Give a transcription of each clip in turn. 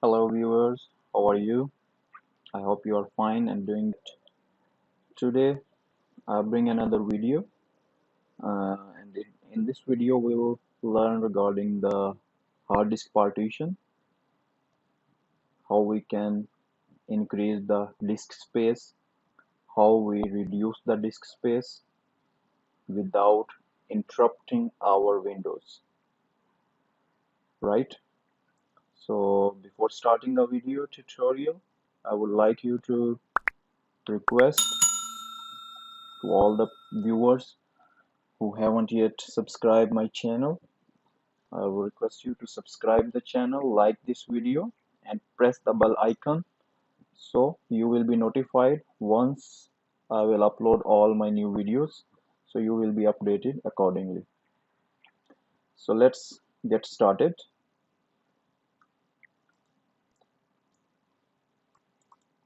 Hello viewers, how are you? I hope you are fine and doing it. Today I bring another video and in this video we will learn regarding the hard disk partition, how we can increase the disk space, how we reduce the disk space without interrupting our windows, right? So before starting the video tutorial, I would like you to request to all the viewers who haven't yet subscribed my channel. I will request you to subscribe the channel, like this video and press the bell icon so you will be notified once I will upload all my new videos, so you will be updated accordingly. So let's get started.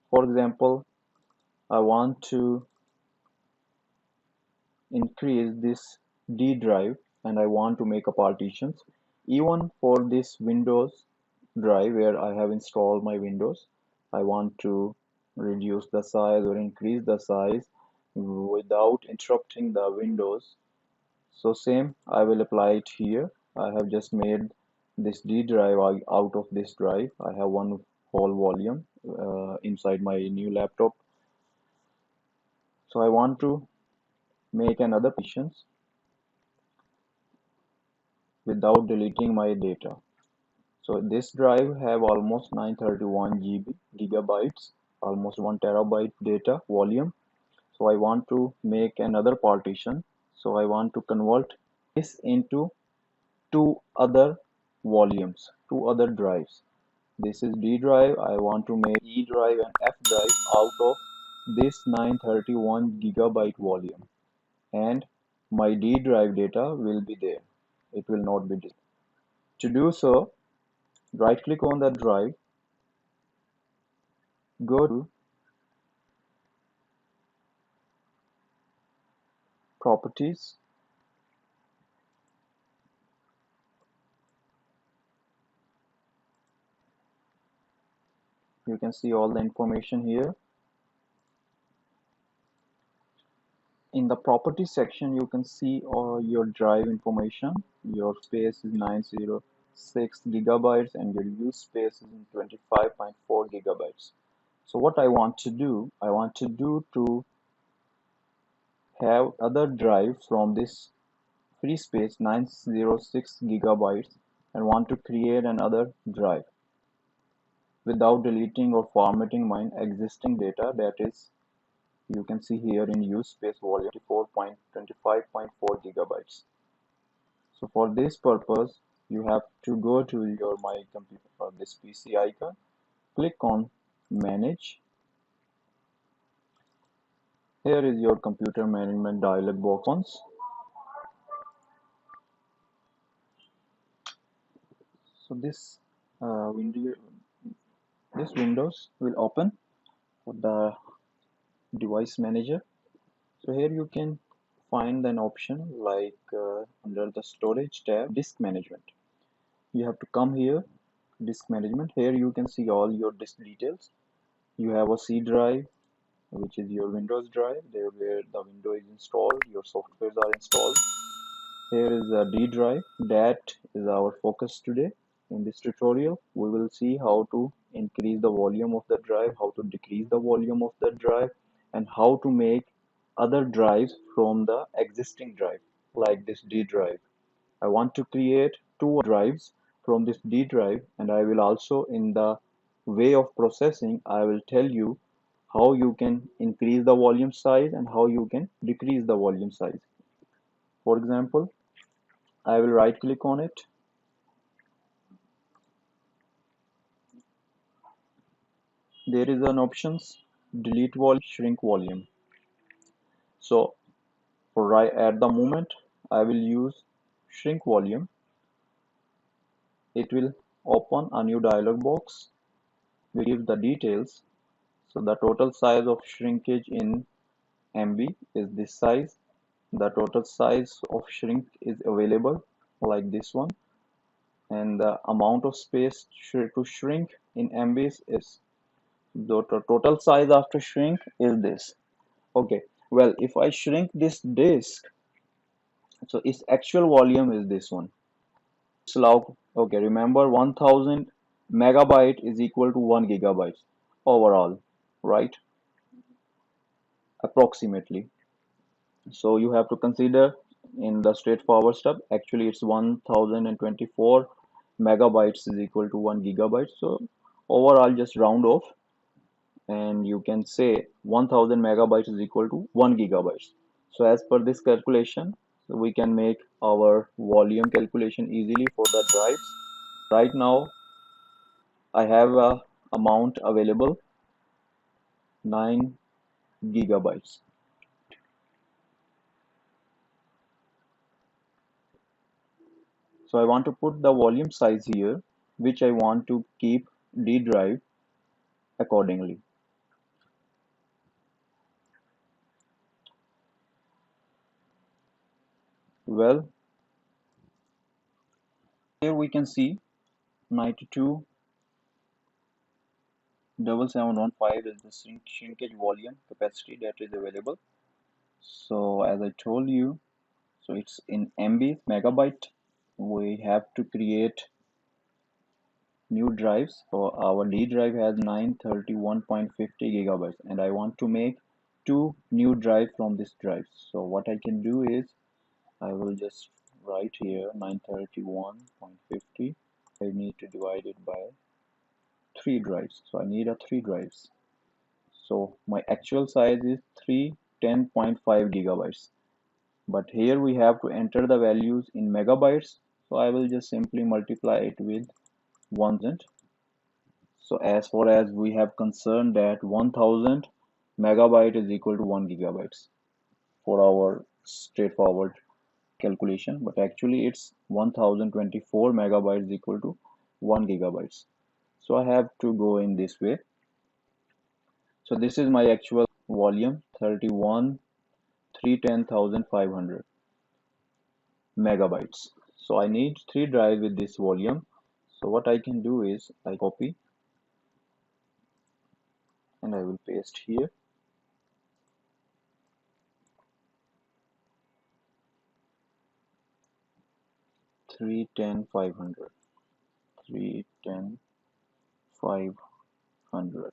For example, I want to increase this D drive and I want to make a partitions even for this Windows drive where I have installed my Windows. I want to reduce the size or increase the size without interrupting the Windows. So same I will apply it here. I have just made this D drive out of this drive. I have one whole volume inside my new laptop. So I want to make another partitions without deleting my data. So this drive have almost 931 gigabytes, almost 1 terabyte data volume. So I want to make another partition. So I want to convert this into two other volumes, two other drives. This is D drive. I want to make E drive and F drive out of this 931 gigabyte volume, and my D drive data will be there. It will not be deleted. To do so, right click on that drive, go to properties. You can see all the information here. In the property section, you can see all your drive information. Your space is 906 gigabytes and your use space is 25.4 gigabytes. So what I want to do, to have other drive from this free space 906 gigabytes and want to create another drive without deleting or formatting my existing data, that is, you can see here in use space volume 24.25.4 gigabytes. So for this purpose, you have to go to your my computer or this PC icon, click on manage. Here is your computer management dialog box. So window, this windows will open for the device manager. So here you can find an option like under the storage tab, disk management. You have to come here, disk management. Here you can see all your disk details. You have a C drive, which is your Windows drive, there where the window is installed, your softwares are installed. Here is a D drive, that is our focus today. In this tutorial, we will see how to increase the volume of the drive, how to decrease the volume of the drive, and how to make other drives from the existing drive, like this D drive. I want to create two drives from this D drive, and I will also, in the way of processing, I will tell you how you can increase the volume size and how you can decrease the volume size. For example, I will right click on it. There is an options delete volume, shrink volume. So for right at the moment, I will use shrink volume. It will open a new dialog box which gives the details. So the total size of shrinkage in MB is this size. The total size of shrink is available like this one. and the amount of space to shrink in MBs is the total size after shrink is this. Okay, well, if I shrink this disk, so its actual volume is this one. It's allow, okay, remember 1000 megabyte is equal to 1 gigabyte overall, right? Approximately. So you have to consider in the straightforward step, actually it's 1024 megabytes is equal to 1 gigabyte. So overall just round off and you can say 1000 megabytes is equal to 1 gigabytes. So as per this calculation, so we can make our volume calculation easily for the drives. Right now I have a amount available 9 gigabytes. So I want to put the volume size here, which I want to keep D drive accordingly. Well, here we can see 927715 is the shrinkage volume capacity that is available. So as I told you, so it's in MB megabyte. We have to create new drives. So our D drive has 931.50 gigabytes, and I want to make two new drives from this drive. So what I can do is I will just write here 931.50. I need to divide it by 3 drives. So I need a 3 drives. So my actual size is 310.5 gigabytes. But here we have to enter the values in megabytes. So I will just simply multiply it with 1000. So as far as we have concerned that 1000 megabyte is equal to 1 gigabytes for our straightforward calculation, but actually it's 1024 megabytes equal to 1 gigabytes. So I have to go in this way. So this is my actual volume 31 310,500 megabytes. So I need 3 drives with this volume. So what I can do is I copy and I will paste here. Three ten five hundred. 500.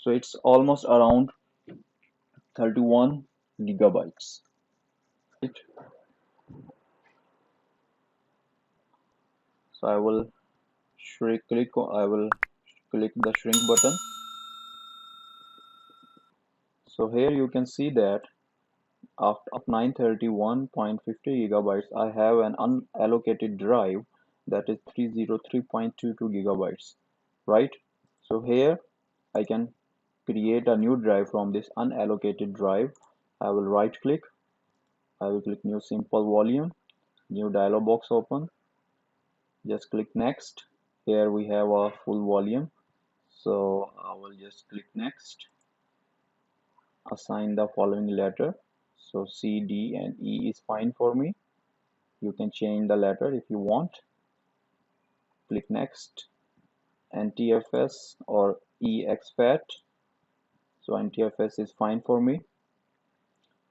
So it's almost around 31 gigabytes. Right? So I will I will click the shrink button. So here you can see that after 931.50 gigabytes, I have an unallocated drive that is 303.22 gigabytes, right? So here I can create a new drive from this unallocated drive. I will right click, I will click new simple volume, new dialog box open, just click next. Here we have a full volume, so I will just click next, assign the following letter. So C, D and E is fine for me. You can change the letter if you want. Click next. NTFS or EXFAT. So NTFS is fine for me.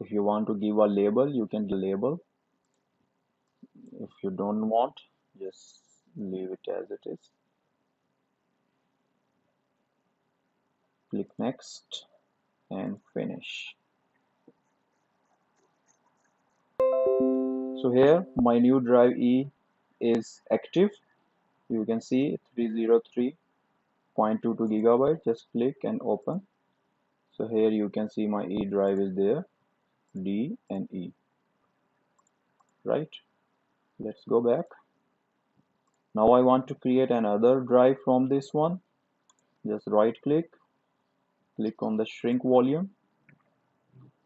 If you want to give a label, you can label. If you don't want, just leave it as it is. Click next and finish. So here my new drive E is active. You can see 303.22 gigabyte. Just click and open. So here you can see my E drive is there, D and E, right? Let's go back. Now I want to create another drive from this one. Just right click, click on the shrink volume.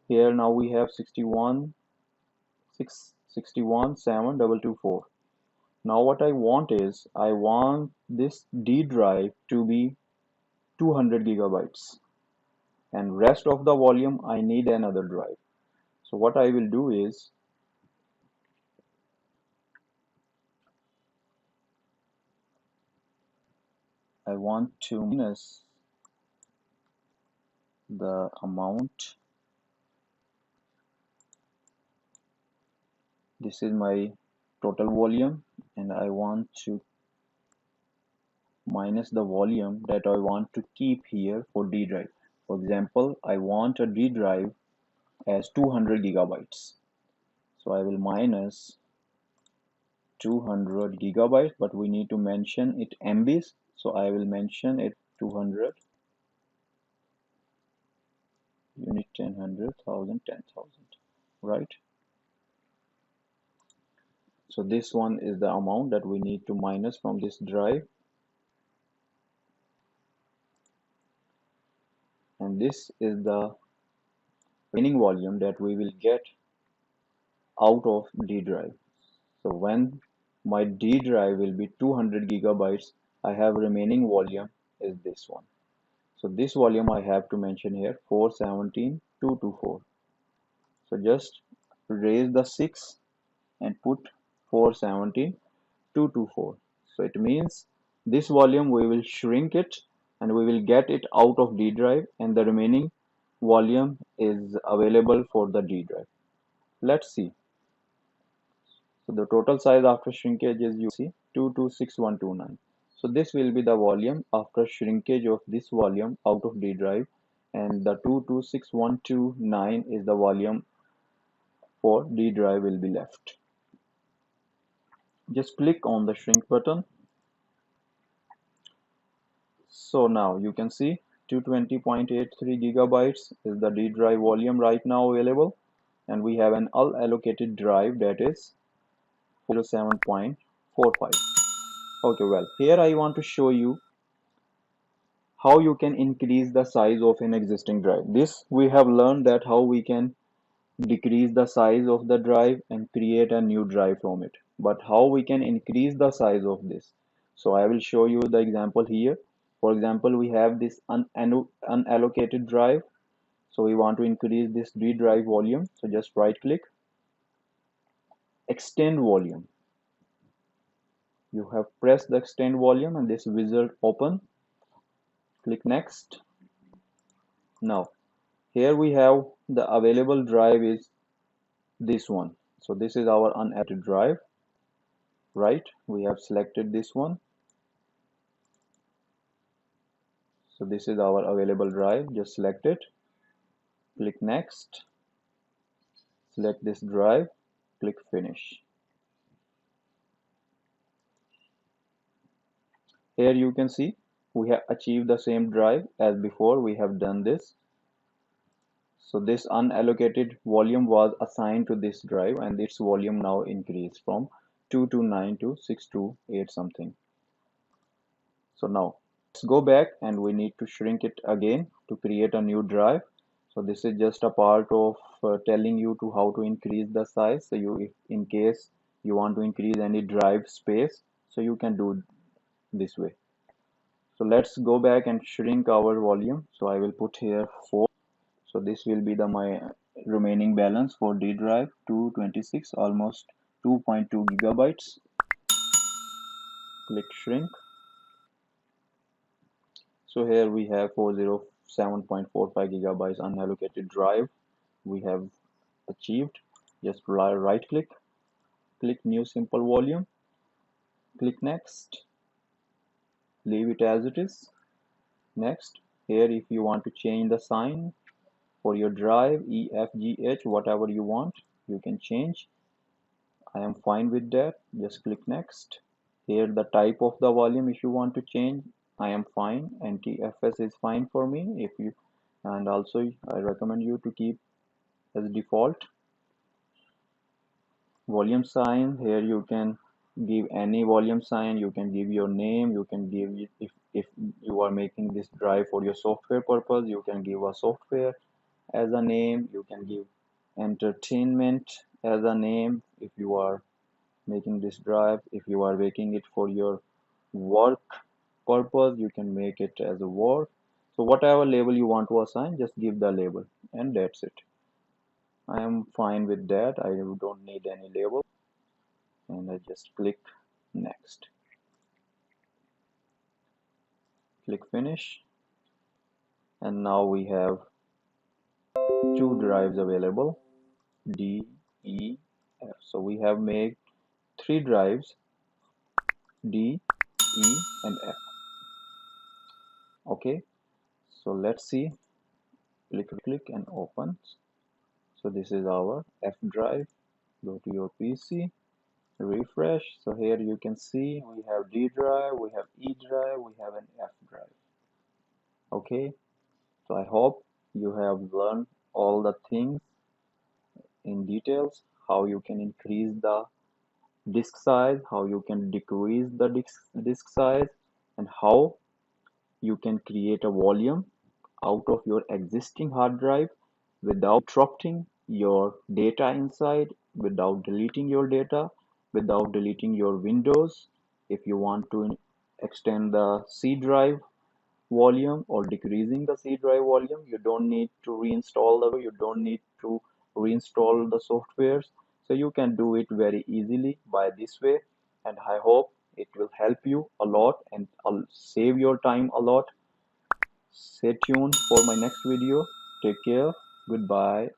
Here now we have 61,724. Now what I want is I want this D drive to be 200 gigabytes, and rest of the volume I need another drive. So what I will do is I want to minus the amount. This is my total volume, and I want to minus the volume that I want to keep here for D drive. For example, I want a D drive as 200 gigabytes. So I will minus 200 gigabytes, but we need to mention it MBs. So I will mention it 200 unit 10, 100,000, 10,000, right? So this one is the amount that we need to minus from this drive, and this is the remaining volume that we will get out of D drive. So when my D drive will be 200 gigabytes, I have remaining volume is this one. So this volume I have to mention here 417,224. So just raise the 6 and put 417,224. So it means this volume we will shrink it and we will get it out of D drive, and the remaining volume is available for the D drive. Let's see. So the total size after shrinkage is, you see, 226129. So this will be the volume after shrinkage of this volume out of D drive, and the 226129 is the volume for D drive will be left. Just click on the shrink button. So now you can see 220.83 gigabytes is the D drive volume right now available, and we have an unallocated drive that is 407.45. Okay, well, here I want to show you how you can increase the size of an existing drive. This we have learned that how we can decrease the size of the drive and create a new drive from it. But how we can increase the size of this? So I will show you the example here. For example, we have this unallocated drive. So we want to increase this D drive volume. So just right click, extend volume. You have pressed the extend volume and this wizard open. Click next. Now here we have the available drive is this one. So this is our unallocated drive, right? We have selected this one. So this is our available drive. Just select it. Click next. Select this drive. Click finish. Here you can see we have achieved the same drive as before. We have done this. So this unallocated volume was assigned to this drive, and its volume now increased from 229 to 628 something. So now let's go back and we need to shrink it again to create a new drive. So this is just a part of telling you to how to increase the size. So you, if in case you want to increase any drive space, so you can do this way. So let's go back and shrink our volume. So I will put here 4. So this will be the my remaining balance for D drive 226, almost 2.2 gigabytes. Click shrink. So here we have 407.45 gigabytes unallocated drive we have achieved. Just right click, click new simple volume, click next, leave it as it is. Next, here if you want to change the sign for your drive, E, F, G, H, whatever you want, you can change. I am fine with that. Just click next. Here the type of the volume, if you want to change, I am fine. NTFS is fine for me. If you, and also I recommend you to keep as default. Volume sign, here you can give any volume sign. You can give your name. You can give, if you are making this drive for your software purpose, you can give a software as a name. You can give entertainment as a name if you are making this drive. If you are making it for your work purpose, you can make it as a work. So whatever label you want to assign, just give the label, and that's it. I am fine with that. I don't need any label, and I just click next. Click finish, and now we have two drives available, D, E, F. So we have made three drives, D, E, and F. Okay, so let's see. Click and open. So this is our F drive. Go to your PC, refresh. So here you can see we have D drive, we have E drive, we have an F drive. Okay, so I hope you have learned all the things in details, how you can increase the disk size, how you can decrease the disk size, and how you can create a volume out of your existing hard drive without interrupting your data inside, without deleting your data, without deleting your windows. If you want to extend the C drive volume or decreasing the C drive volume, you don't need to you don't need to reinstall the softwares. So you can do it very easily by this way, and I hope it will help you a lot and save your time a lot. Stay tuned for my next video. Take care. Goodbye.